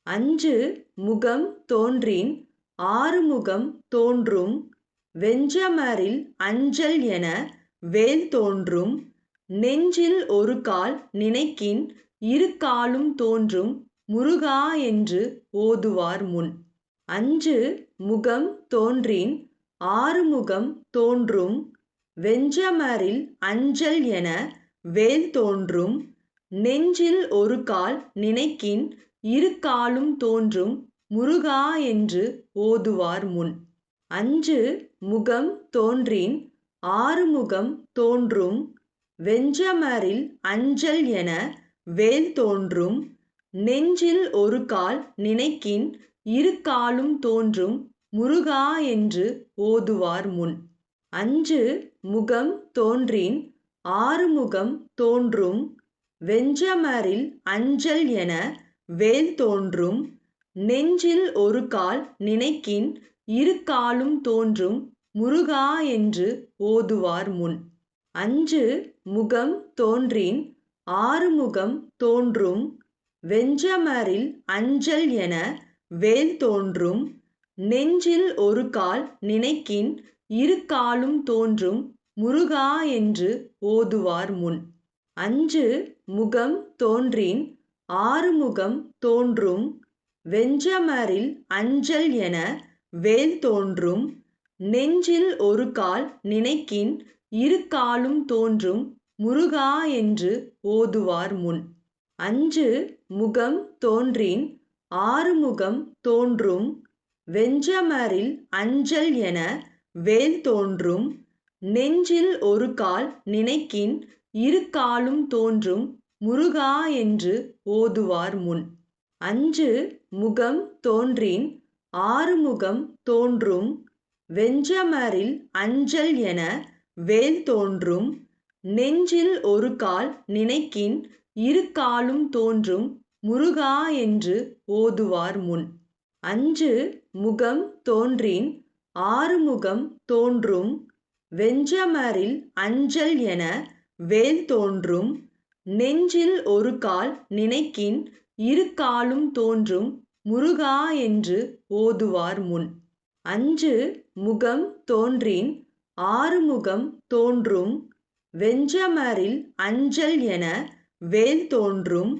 அஞ்சு முகம் தோன்றின் ஆறுமுகம் தோன்றும் வெஞ்சமரில் அஞ்சல் என வேல் தோன்றும் நெஞ்சில் ஒரு கால் நினைக்கின் இரு காலும் தோன்றும் முருகா என்று ஓதுவார் முன். அஞ்சு முகம் தோன்றின் ஆறுமுகம் தோன்றும் வெஞ்சமரில் அஞ்சல் என வேல் தோன்றும் நெஞ்சில் ஒரு கால் நினைக்கின் இரு காலும் தோன்றும் முருகா என்று ஓதுவார் முன். அஞ்சு முகம் தோன்றின் ஆறுமுகம் தோன்றும் வெஞ்சமரில் அஞ்சல் என வேல் தோன்றும் நெஞ்சில் ஒரு கால் நினைக்கின் இரு காலும் தோன்றும் முருகா என்று ஓதுவார் முன். அஞ்சு முகம் தோன்றின் ஆறுமுகம் தோன்றும் வெஞ்சமரில் அஞ்சல் என வேல் தோன்றும் நெஞ்சில் ஒரு கால் நினைக்கின் இரு காலும் தோன்றும் முருகா என்று ஓதுவார் முன். அஞ்சு முகம் தோன்றின் ஆறுமுகம் தோன்றும் வெஞ்சமரில் அஞ்சல் என வேல் தோன்றும் நெஞ்சில் ஒரு கால் நினைக்கின் இரு காலும் தோன்றும் முருகா என்று ஓதுவார் முன். அஞ்சு முகம் தோன்றின் ஆறுமுகம் தோன்றும் வெஞ்சமரில் அஞ்சல் என வேல் தோன்றும் நெஞ்சில் ஒரு கால் நினைக்கின் இரு காலும் தோன்றும் முருகா என்று ஓதுவார் முன். அஞ்சு முகம் தோன்றின் ஆறுமுகம் தோன்றும் வெஞ்சமரில் அஞ்சல் என வேல் தோன்றும் நெஞ்சில் ஒரு கால் நினைக்கின் இரு காலும் தோன்றும் முருகா என்று ஓதுவார் முன். அஞ்சு முகம் தோன்றின் ஆறுமுகம் தோன்றும் வெஞ்சமரில் அஞ்சல் என வேல் தோன்றும் நெஞ்சில் ஒரு கால் நினைக்கின் இரு காலும் தோன்றும் முருகா என்று ஓதுவார் முன். அஞ்சு முகம் தோன்றின் ஆறுமுகம் தோன்றும் வெஞ்சமரில் அஞ்சல் என வேல் தோன்றும் நெஞ்சில் ஒரு கால் நினைக்கின் இரு காலும் தோன்றும் முருகா என்று ஓதுவார் முன். அஞ்சு முகம் தோன்றின் ஆறுமுகம் தோன்றும் வெஞ்சமரில் அஞ்சல் என வேல் தோன்றும்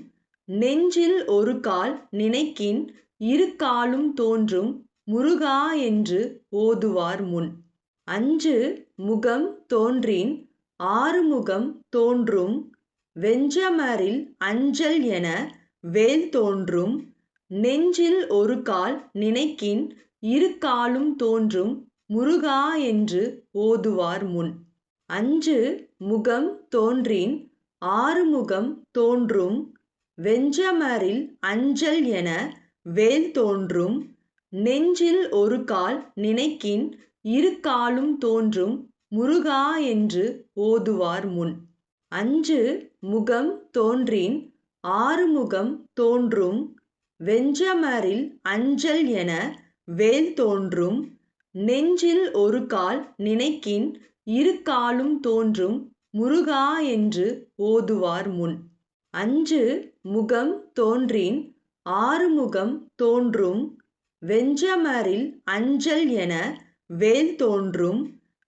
நெஞ்சில் ஒரு கால் நினைக்கின் இரு காலும் தோன்றும் முருகா என்று ஓதுவார் முன். அஞ்சு முகம் தோன்றின் ஆறுமுகம் தோன்றும் வெஞ்சமரில் அஞ்சல் என வேல் தோன்றும் நெஞ்சில் ஒரு கால் நினைக்கின் இரு காலும் தோன்றும் முருகா என்று ஓதுவார் முன். அஞ்சு முகம் தோன்றின் ஆறுமுகம் தோன்றும் வெஞ்சமரில் அஞ்சல் என வேல் தோன்றும் நெஞ்சில் ஒரு கால் நினைக்கின் இரு காலும் தோன்றும் முருகா என்று ஓதுவார் முன். அஞ்சு முகம் தோன்றின் ஆறுமுகம் தோன்றும் வெஞ்சமரில் அஞ்சல் என வேல் தோன்றும் நெஞ்சில் ஒரு கால் நினைக்கின் இரு காலும் தோன்றும் முருகா என்று ஓதுவார் முன். அஞ்சு முகம் தோன்றின் ஆறுமுகம் தோன்றும் வெஞ்சமரில் அஞ்சல் என வேல் தோன்றும்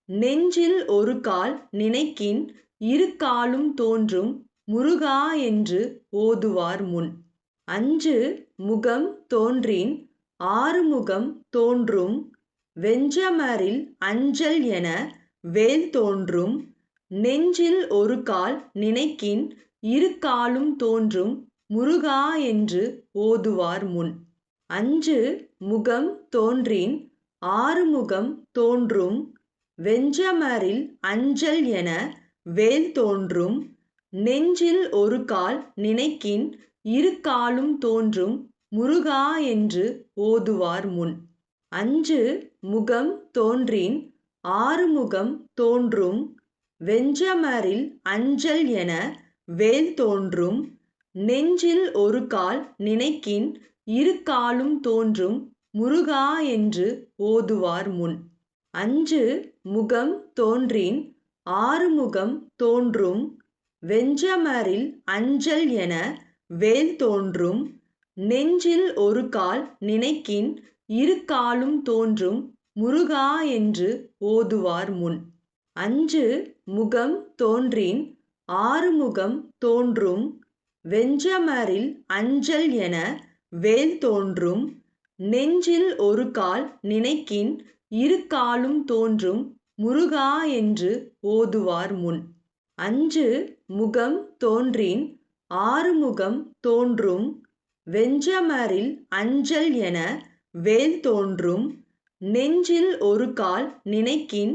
நெஞ்சில் ஒரு கால் நினைக்கின் இரு காலும் தோன்றும் முருகா என்று ஓதுவார் முன். அஞ்சு முகம் தோன்றின் ஆறுமுகம் தோன்றும் வெஞ்சமரில் அஞ்சல் என வேல் தோன்றும் நெஞ்சில் ஒரு கால் நினைக்கின் இரு காலும் தோன்றும் முருகா என்று ஓதுவார் முன். அஞ்சு முகம் தோன்றின் ஆறுமுகம் தோன்றும் வெஞ்சமரில் அஞ்சல் என வேல் தோன்றும் நெஞ்சில் ஒரு கால் நினைக்கின் இரு காலும் தோன்றும் முருகா என்று ஓதுவார் முன். அஞ்சு முகம் தோன்றின் ஆறுமுகம் தோன்றும் வெஞ்சமரில் அஞ்சல் என வேல் தோன்றும் நெஞ்சில் ஒரு கால் நினைக்கின் இரு காலும் தோன்றும் முருகா என்று ஓதுவார் முன். அஞ்சு முகம் தோன்றின் ஆறுமுகம் தோன்றும் வெஞ்சமரில் அஞ்சல் என வேல் தோன்றும் நெஞ்சில் ஒரு கால் நினைக்கின் இரு காலும் தோன்றும் முருகா என்று ஓதுவார் முன். அஞ்சு முகம் தோன்றின் ஆறு முகம் தோன்றும் வெஞ்சமரில் அஞ்சல் என வேல் தோன்றும் நெஞ்சில் ஒரு கால் நினைக்கின் இரு காலும் தோன்றும் முருகா என்று ஓதுவார் முன். அஞ்சு முகம் தோன்றின் ஆறு முகம் தோன்றும் வெஞ்சமரில் அஞ்சல் என வேல் தோன்றும் நெஞ்சில் ஒரு கால் நினைக்கின்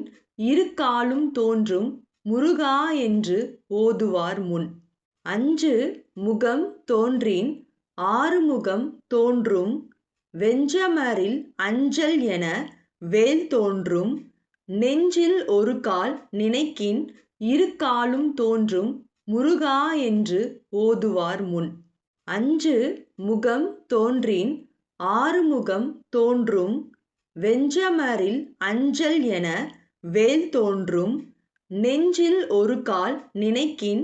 இரு காலும் தோன்றும் முருகா என்று ஓதுவார் முன். அஞ்சு முகம் தோன்றின் ஆறு முகம் தோன்றும் வெஞ்சமரில் அஞ்சல் என வேல் தோன்றும் நெஞ்சில் ஒரு கால் நினைக்கின் இரு காலும் தோன்றும் முருகா என்று ஓதுவார் முன். அஞ்சு முகம் தோன்றின் ஆறு முகம் தோன்றும் வெஞ்சமரில் அஞ்சல் என வேல் தோன்றும் நெஞ்சில் ஒரு கால் நினைக்கின்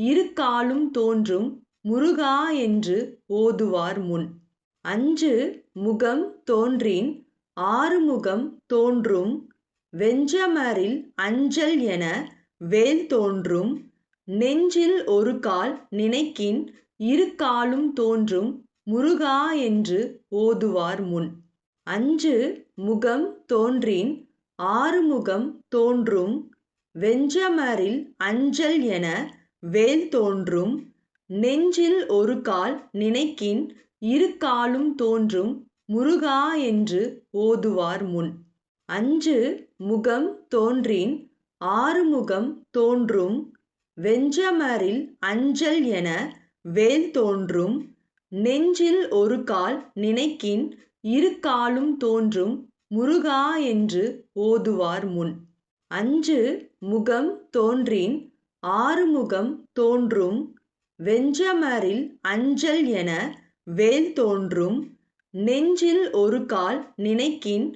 இரு காலும் தோன்றும் முருகா என்று ஓதுவார் முன். அஞ்சு முகம் தோன்றின் ஆறு முகம் தோன்றும் வெஞ்சமரில் அஞ்சல் என வேல் தோன்றும் நெஞ்சில் ஒரு கால் நினைக்கின் இரு காலும் தோன்றும் முருகா என்று ஓதுவார் முன். அஞ்சு முகம் தோன்றின் ஆறு முகம் தோன்றும் வெஞ்சமரில் அஞ்சல் என வேல் தோன்றும் நெஞ்சில் ஒரு கால் நினைக்கின் இரு காலும் தோன்றும் முருகா என்று ஓதுவார் முன். அஞ்சு முகம் தோன்றின் ஆறு முகம் தோன்றும் வெஞ்சமரில் அஞ்சல் என வேல் தோன்றும் நெஞ்சில் ஒரு கால் நினைக்கின் இரு காலும் தோன்றும் முருகா என்று ஓதுவார் முன். அஞ்சு முகம் தோன்றின் ஆறு முகம் தோன்றும் வெஞ்சமரில் அஞ்சல் என வேல் தோன்றும் நெஞ்சில் ஒரு கால் நினைக்கின்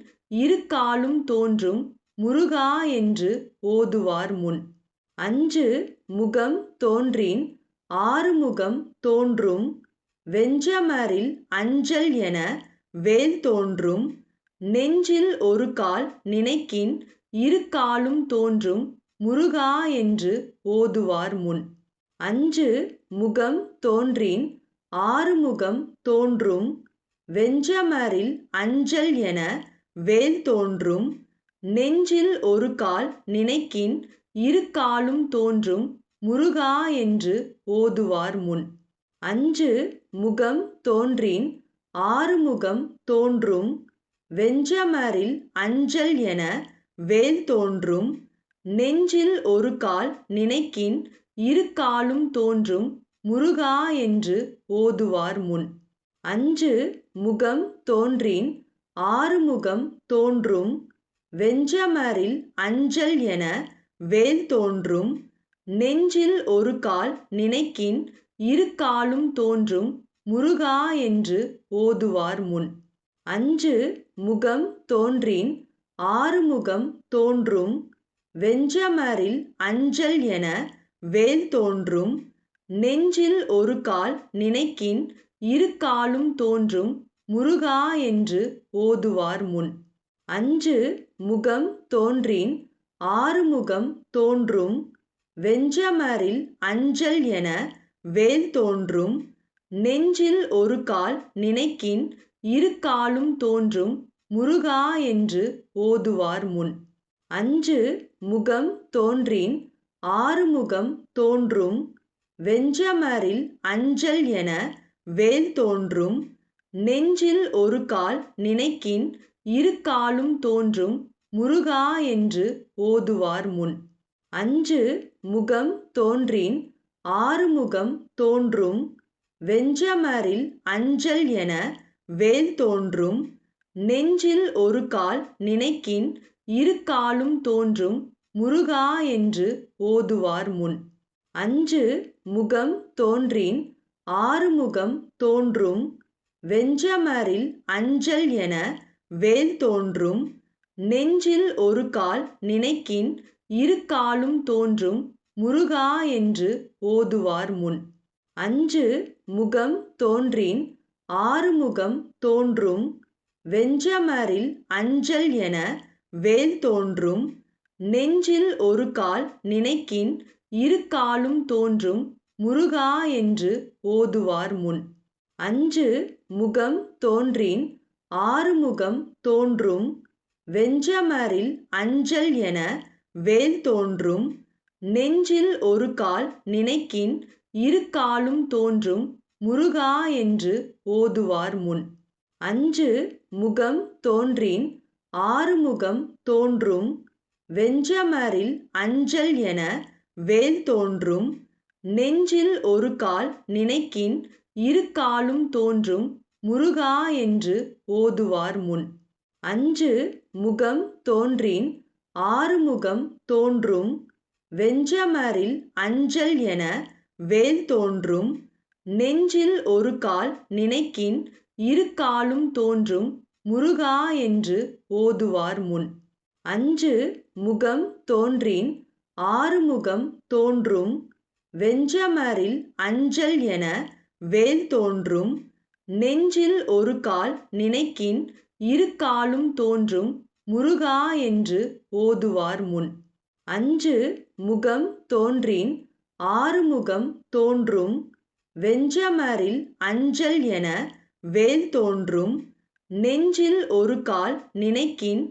இரு காலும் தோன்றும் முருகா என்று ஓதுவார் முன். அஞ்சு முகம் தோன்றின் ஆறு முகம் தோன்றும் வெஞ்சமரில் அஞ்சல் என வேல் தோன்றும் நெஞ்சில் ஒரு கால் நினைக்கின் இரு காலும் தோன்றும் முருகா என்று ஓதுவார் முன். அஞ்சு முகம் தோன்றின் ஆறு முகம் தோன்றும் வெஞ்சமரில் அஞ்சல் என வேல் தோன்றும் நெஞ்சில் ஒரு கால் நினைக்கின் இரு காலும் தோன்றும் முருகா என்று ஓதுவார் முன். அஞ்சு முகம் தோன்றின் ஆறு முகம் தோன்றும் வெஞ்சமரில் அஞ்சல் என வேல் தோன்றும் நெஞ்சில் ஒரு கால் நினைக்கின் இரு காலும் தோன்றும் முருகா என்று ஓதுவார் முன். அஞ்சு முகம் தோன்றின் ஆறு முகம் தோன்றும் வெஞ்சமரில் அஞ்சல் என வேல் தோன்றும் நெஞ்சில் ஒரு கால் நினைக்கின் இரு காலும் தோன்றும் முருகா என்று ஓதுவார் முன். அஞ்சு முகம் தோன்றின் ஆறு முகம் தோன்றும் வெஞ்சமரில் அஞ்சல் என வேல் தோன்றும் நெஞ்சில் ஒரு கால் நினைக்கின் இரு காலும் தோன்றும் முருகா என்று ஓதுவார் முன். அஞ்சு முகம் தோன்றின் ஆறு முகம் தோன்றும் வெஞ்சமரில் அஞ்சல் என வேல் தோன்றும் நெஞ்சில் ஒரு கால் நினைக்கின் இரு காலும் தோன்றும் முருகா என்று ஓதுவார் முன். அஞ்சு முகம் தோன்றின் ஆறு முகம் தோன்றும் வெஞ்சமரில் அஞ்சல் என வேல் தோன்றும் நெஞ்சில் ஒரு கால் நினைக்கின் இரு காலும் தோன்றும் முருகா என்று ஓதுவார் முன். அஞ்சு முகம் தோன்றின் ஆறு முகம் தோன்றும் வெஞ்சமரில் அஞ்சல் என வேல் தோன்றும் நெஞ்சில் ஒரு கால் நினைக்கின் இரு காலும் தோன்றும் முருகா என்று ஓதுவார் முன். அஞ்சு முகம் தோன்றின் ஆறு முகம் தோன்றும் வெஞ்சமரில் அஞ்சல் என வேல் தோன்றும் நெஞ்சில் ஒரு கால் நினைக்கின் இரு காலும் தோன்றும் முருகா என்று ஓதுவார் முன். அஞ்சு முகம் தோன்றின் ஆறுமுகம் தோன்றும் வெஞ்சமரில் அஞ்சல் என வேல் தோன்றும் நெஞ்சில் ஒரு கால் நினைக்கின் இரு காலும் தோன்றும் முருகா என்று ஓதுவார் முன். அஞ்சு முகம் தோன்றின் ஆறுமுகம் தோன்றும் வெஞ்சமரில் அஞ்சல் என வேல் தோன்றும் நெஞ்சில் ஒரு கால் நினைக்கின் இரு காலும் தோன்றும் முருகா என்று ஓதுவார் முன். அஞ்சு முகம் தோன்றின் ஆறுமுகம் தோன்றும் வெஞ்சமரில் அஞ்சல் என வேல் தோன்றும் நெஞ்சில் ஒரு கால் நினைக்கின் இரு காலும் தோன்றும் முருகா என்று ஓதுவார் முன். அஞ்சு முகம் தோன்றின் ஆறுமுகம் தோன்றும் வெஞ்சமரில் அஞ்சல் என வேல் தோன்றும் நெஞ்சில் ஒரு கால் நினைக்கின் இரு காலும் தோன்றும் முருகா என்று ஓதுவார் முன். அஞ்சு முகம் தோன்றின் ஆறுமுகம் தோன்றும் வெஞ்சமரில் அஞ்சல் என வேல் தோன்றும் நெஞ்சில் ஒரு கால் நினைக்கின் இரு காலும் தோன்றும் முருகா என்று ஓதுவார் முன். அஞ்சு முகம் தோன்றின் ஆறுமுகம் தோன்றும் வெஞ்சமரில் அஞ்சல் என வேல் தோன்றும் நெஞ்சில் ஒரு கால் நினைக்கின்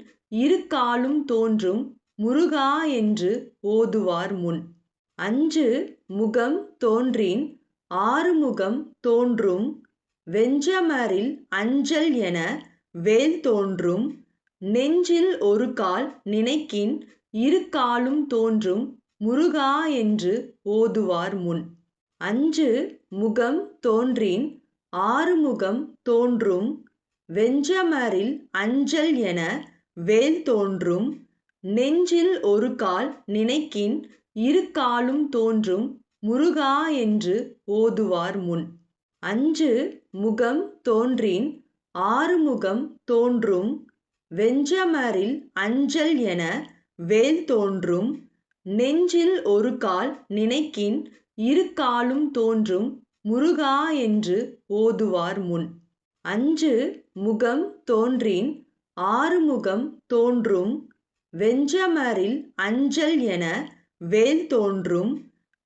இரு காலும் தோன்றும் முருகா என்று ஓதுவார் முன். அஞ்சு முகம் தோன்றின் ஆறுமுகம் தோன்றும் வெஞ்சமரில் அஞ்சல் என வேல் தோன்றும் நெஞ்சில் ஒரு கால் நினைக்கின் இரு காலும் தோன்றும் முருகா என்று ஓதுவார் முன். அஞ்சு முகம் தோன்றின் ஆறுமுகம் தோன்றும் வெஞ்சமரில் அஞ்சல் என வேல் தோன்றும் நெஞ்சில் ஒரு கால் நினைக்கின் இரு காலும் தோன்றும் முருகா என்று ஓதுவார் முன். அஞ்சு முகம் தோன்றின் ஆறுமுகம் தோன்றும் வெஞ்சமரில் அஞ்சல் என வேல் தோன்றும் நெஞ்சில் ஒரு கால் நினைக்கின் இரு காலும் தோன்றும் முருகா என்று ஓதுவார் முன். அஞ்சு முகம் தோன்றின் ஆறுமுகம் தோன்றும் வெஞ்சமரில் அஞ்சல் என வேல் தோன்றும்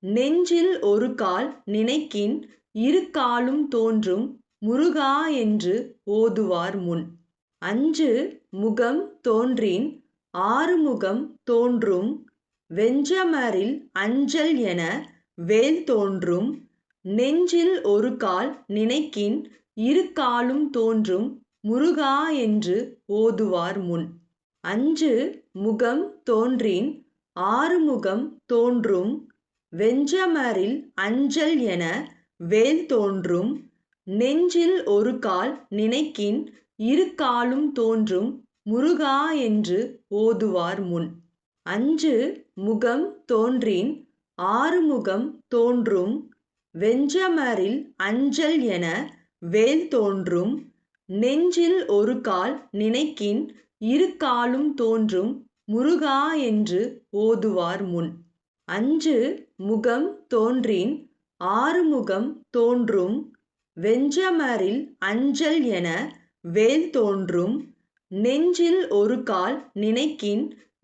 நெஞ்சில் ஒரு கால் நினைக்கின் இரு காலும் தோன்றும் முருகா என்று ஓதுவார் முன். அஞ்சு முகம் தோன்றின் ஆறுமுகம் தோன்றும் வெஞ்சமரில் அஞ்சல் என வேல் தோன்றும் நெஞ்சில் ஒரு கால் நினைக்கின் இரு காலும் தோன்றும் முருகா என்று ஓதுவார் முன். அஞ்சு முகம் தோன்றின் ஆறுமுகம் தோன்றும் வெஞ்சமரில் அஞ்சல் என வேல் தோன்றும் நெஞ்சில் ஒரு கால் நினைக்கின் இரு காலும் தோன்றும் முருகா என்று ஓதுவார் முன். அஞ்சு முகம் தோன்றின் ஆறுமுகம் தோன்றும் வெஞ்சமரில் அஞ்சல் என வேல் தோன்றும் நெஞ்சில் ஒரு கால் நினைக்கின் இரு காலும் தோன்றும் முருகா என்று ஓதுவார் முன். அஞ்சு முகம் தோன்றின் ஆறுமுகம் தோன்றும் வெஞ்சமரில் அஞ்சல் என வேல் தோன்றும் நெஞ்சில் ஒரு கால் நினைக்கின்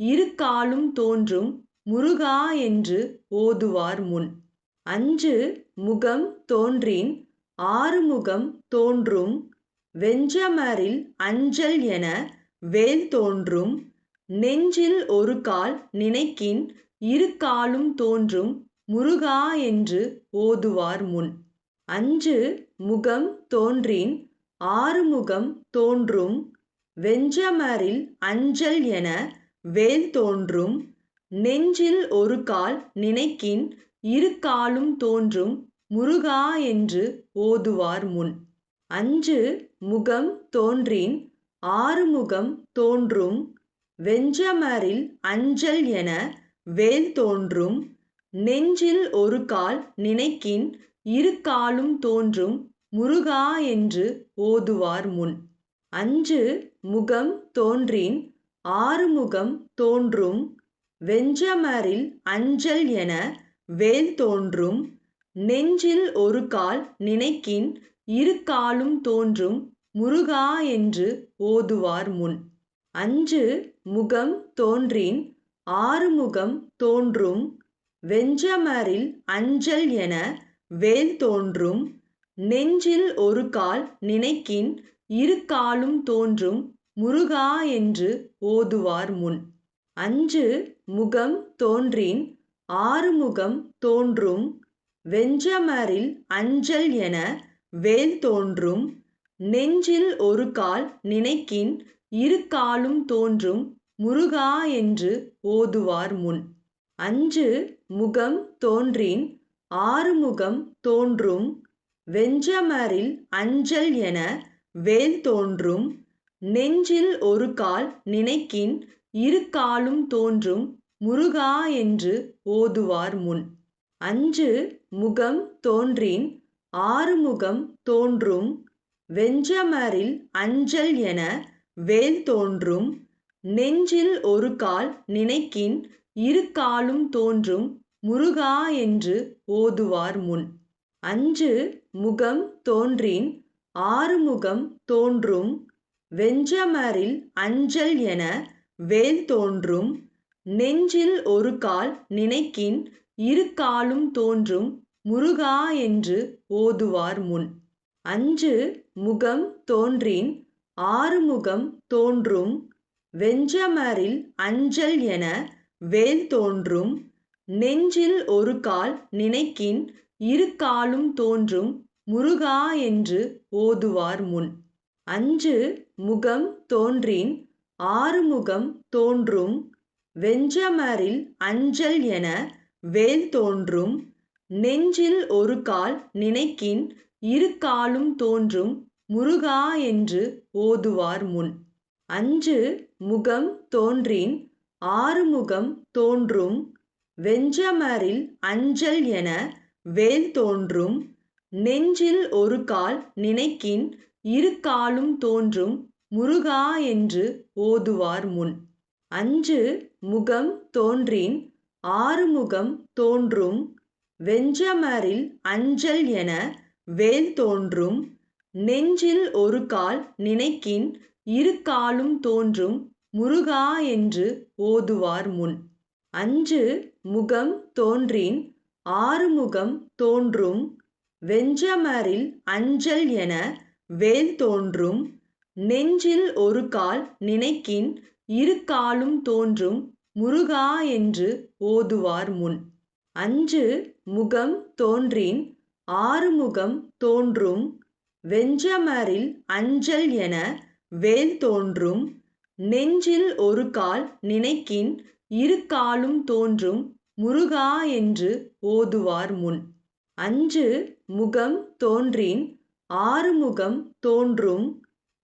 இரு காலும் தோன்றும் முருகா என்று ஓதுவார் முன். அஞ்சு முகம் தோன்றின் ஆறுமுகம் தோன்றும் வெஞ்சமரில் அஞ்சல் என வேல் தோன்றும் நெஞ்சில் ஒரு கால் நினைக்கின் இரு காலும் தோன்றும் முருகா என்று ஓதுவார் முன். அஞ்சு முகம் தோன்றின் ஆறுமுகம் தோன்றும் வெஞ்சமரில் அஞ்சல் என வேல் தோன்றும் நெஞ்சில் ஒரு கால் நினைக்கின் இரு காலும் தோன்றும் முருகா என்று ஓதுவார் முன். அஞ்சு முகம் தோன்றின் ஆறுமுகம் தோன்றும் வெஞ்சமரில் அஞ்சல் என வேல் தோன்றும் நெஞ்சில் ஒரு கால் நினைக்கின் இரு காலும் தோன்றும் முருகா என்று ஓதுவார் முன். அஞ்சு முகம் தோன்றின் ஆறுமுகம் தோன்றும் வெஞ்சமரில் அஞ்சல் என வேல் தோன்றும் நெஞ்சில் ஒரு கால் நினைக்கின் இரு காலும் தோன்றும் முருகா என்று ஓதுவார் முன். அஞ்சு முகம் தோன்றின் ஆறுமுகம் தோன்றும் வெஞ்சமரில் அஞ்சல் என வேல் தோன்றும் நெஞ்சில் ஒரு கால் நினைக்கின் இரு காலும் தோன்றும் முருகா என்று ஓதுவார் முன். அஞ்சு முகம் தோன்றின் ஆறுமுகம் தோன்றும் வெஞ்சமரில் அஞ்சல் என வேல் தோன்றும் நெஞ்சில் ஒரு கால் நினைக்கின் இரு காலும் தோன்றும் முருகா என்று ஓதுவார் முன். அஞ்சு முகம் தோன்றின் ஆறுமுகம் தோன்றும் வெஞ்சமரில் அஞ்சல் என வேல் தோன்றும் நெஞ்சில் ஒரு கால் நினைக்கின் இரு காலும் தோன்றும் முருகா என்று ஓதுவார் முன். அஞ்சு முகம் தோன்றின் ஆறுமுகம் தோன்றும் வெஞ்சமரில் அஞ்சல் என வேல் தோன்றும் நெஞ்சில் ஒரு கால் நினைக்கின் இரு காலும் தோன்றும் முருகா என்று ஓதுவார் முன். அஞ்சு முகம் தோன்றின் ஆறுமுகம் தோன்றும் வெஞ்சமரில் அஞ்சல் என வேல் தோன்றும் நெஞ்சில் ஒரு கால் நினைக்கின் இரு காலும் தோன்றும் முருகா என்று ஓதுவார் முன். அஞ்சு முகம் தோன்றின் ஆறுமுகம் தோன்றும் வெஞ்சமரில் அஞ்சல் என வேல் தோன்றும் நெஞ்சில் ஒரு கால் நினைக்கின் இரு காலும் தோன்றும் முருகா என்று ஓதுவார் முன். அஞ்சு முகம் தோன்றின் ஆறுமுகம் தோன்றும் வெஞ்சமரில் அஞ்சல் என வேல் தோன்றும் நெஞ்சில் ஒரு கால் நினைக்கின் இரு காலும் தோன்றும் முருகா என்று ஓதுவார் முன். அஞ்சு முகம் தோன்றின் ஆறுமுகம் தோன்றும் வெஞ்சமரில் அஞ்சல் என வேல் தோன்றும் நெஞ்சில் ஒரு கால் நினைக்கின் இரு காலும் தோன்றும் முருகா என்று ஓதுவார் முன். அஞ்சு முகம் தோன்றின் ஆறுமுகம் தோன்றும் வெஞ்சமரில் அஞ்சல் என வேல் தோன்றும் நெஞ்சில் ஒரு கால் நினைக்கின் இரு காலும் தோன்றும் முருகா என்று ஓதுவார் முன். அஞ்சு முகம் தோன்றின் ஆறுமுகம் தோன்றும் வெஞ்சமரில் அஞ்சல் என வேல் தோன்றும் நெஞ்சில் ஒரு கால் நினைக்கின் இரு காலும் தோன்றும் முருகா என்று ஓதுவார் முன். அஞ்சு முகம் தோன்றின் ஆறுமுகம் தோன்றும் வெஞ்சமரில் அஞ்சல் என வேல் தோன்றும் நெஞ்சில் ஒரு கால் நினைக்கின் இரு காலும் தோன்றும் முருகா என்று ஓதுவார் முன். அஞ்சு முகம் தோன்றின் ஆறுமுகம் தோன்றும்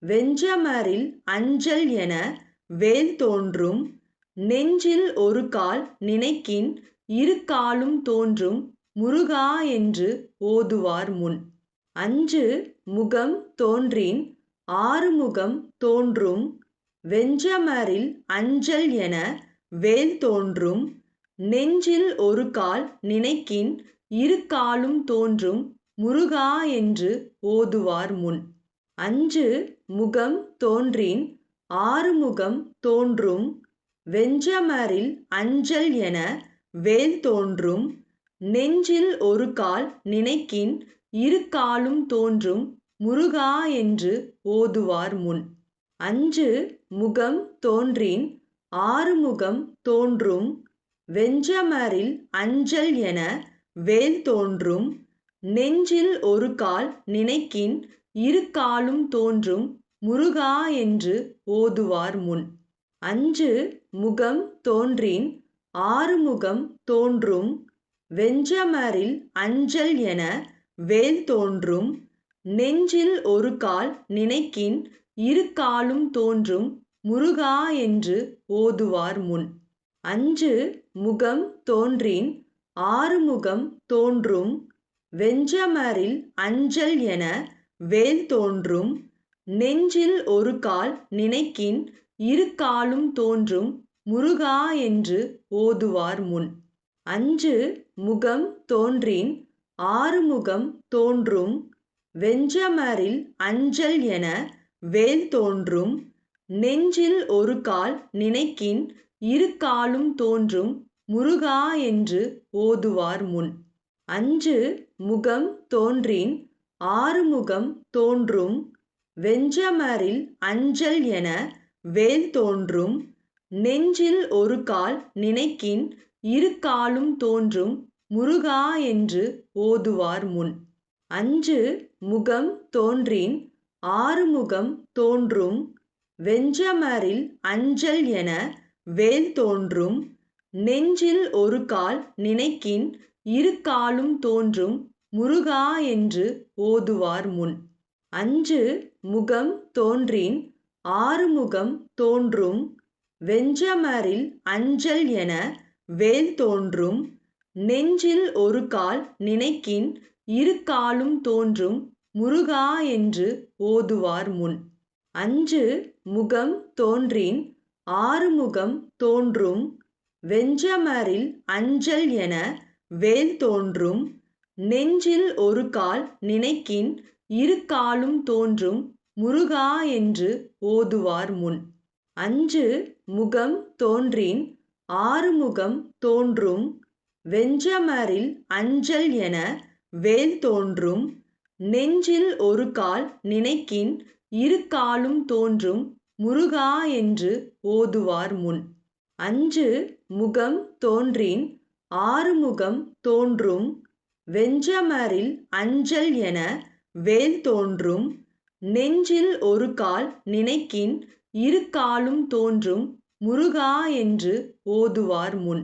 வெஞ்சமரில் அஞ்சல் என வேல் தோன்றும் நெஞ்சில் ஒரு கால் நினைக்கின் இரு காலும் தோன்றும் முருகா என்று ஓதுவார் முன். அஞ்சு முகம் தோன்றின் ஆறுமுகம் தோன்றும் வெஞ்சமரில் அஞ்சல் என வேல் தோன்றும் நெஞ்சில் ஒரு கால் நினைக்கின் இரு காலும் தோன்றும் முருகா என்று ஓதுவார் முன். அஞ்சு முகம் தோன்றின் ஆறுமுகம் தோன்றும் வெஞ்சமரில் அஞ்சல் என வேல் தோன்றும் நெஞ்சில் ஒரு கால் நினைக்கின் இரு காலும் தோன்றும் முருகா என்று ஓதுவார் முன். அஞ்சு முகம் தோன்றின் ஆறுமுகம் தோன்றும் வெஞ்சமரில் அஞ்சல் என வேல் தோன்றும் நெஞ்சில் ஒரு கால் நினைக்கின் இரு காலும் தோன்றும் முருகா என்று ஓதுவார் முன். அஞ்சு முகம் தோன்றின் ஆறுமுகம் தோன்றும் வெஞ்சமரில் அஞ்சல் என வேல் தோன்றும் நெஞ்சில் ஒரு கால் நினைக்கின் இரு காலும் தோன்றும் முருகா என்று ஓதுவார் முன். அஞ்சு முகம் தோன்றின் ஆறுமுகம் தோன்றும் வெஞ்சமரில் அஞ்சல் என வேல் தோன்றும் நெஞ்சில் ஒரு கால் நினைக்கின் இரு காலும் தோன்றும் முருகா என்று ஓதுவார் முன். அஞ்சு முகம் தோன்றின் ஆறுமுகம் தோன்றும் வெஞ்சமரில் அஞ்சல் என வேல் தோன்றும் நெஞ்சில் ஒரு கால் நினைக்கின் இரு காலும் தோன்றும் முருகா என்று ஓதுவார் முன். அஞ்சு முகம் தோன்றின் ஆறு முகம் தோன்றும் வெஞ்சமரில் அஞ்சல் என வேல் தோன்றும் நெஞ்சில் ஒரு கால் நினைக்கின் இரு காலும் தோன்றும் முருகா என்று ஓதுவார் முன். அஞ்சு முகம் தோன்றின் ஆறு முகம் தோன்றும் வெஞ்சமரில் அஞ்சல் என வேல் தோன்றும் நெஞ்சில் ஒரு கால் நினைக்கின் இரு காலும் தோன்றும் முருகா என்று ஓதுவார் முன். அஞ்சு முகம் தோன்றின் ஆறு முகம் தோன்றும் வெஞ்சமரில் அஞ்சல் என வேல் தோன்றும் நெஞ்சில் ஒரு கால் நினைக்கின் இரு காலும் தோன்றும் முருகா என்று ஓதுவார் முன். அஞ்சு முகம் தோன்றின் ஆறு முகம் தோன்றும் வெஞ்சமரில் அஞ்சல் என வேல் தோன்றும் நெஞ்சில் ஒரு கால் நினைக்கின் இரு காலும் தோன்றும் முருகா என்று ஓதுவார் முன். அஞ்சு முகம் தோன்றின் ஆறு முகம் தோன்றும் வெஞ்சமரில் அஞ்சல் என வேல் தோன்றும் நெஞ்சில் ஒரு கால் நினைக்கின் இரு காலும் தோன்றும் முருகா என்று ஓதுவார் முன். அஞ்சு முகம் தோன்றின் ஆறு முகம் தோன்றும் வெஞ்சமரில் அஞ்சல் என வேல் தோன்றும் நெஞ்சில் ஒரு கால் நினைக்கின் இரு காலும் தோன்றும் முருகா என்று ஓதுவார் முன். அஞ்சு முகம் தோன்றின் ஆறு முகம் தோன்றும் வெஞ்சமரில் அஞ்சல் என வேல் தோன்றும் நெஞ்சில் ஒரு கால் நினைக்கின் இரு காலும் தோன்றும் முருகா என்று ஓதுவார் முன். அஞ்சு முகம் தோன்றின் ஆறு முகம் தோன்றும் வெஞ்சமரில் அஞ்சல் என வேல் தோன்றும் நெஞ்சில் ஒரு கால் நினைக்கின் இரு காலும் தோன்றும் முருகா என்று ஓதுவார் முன்.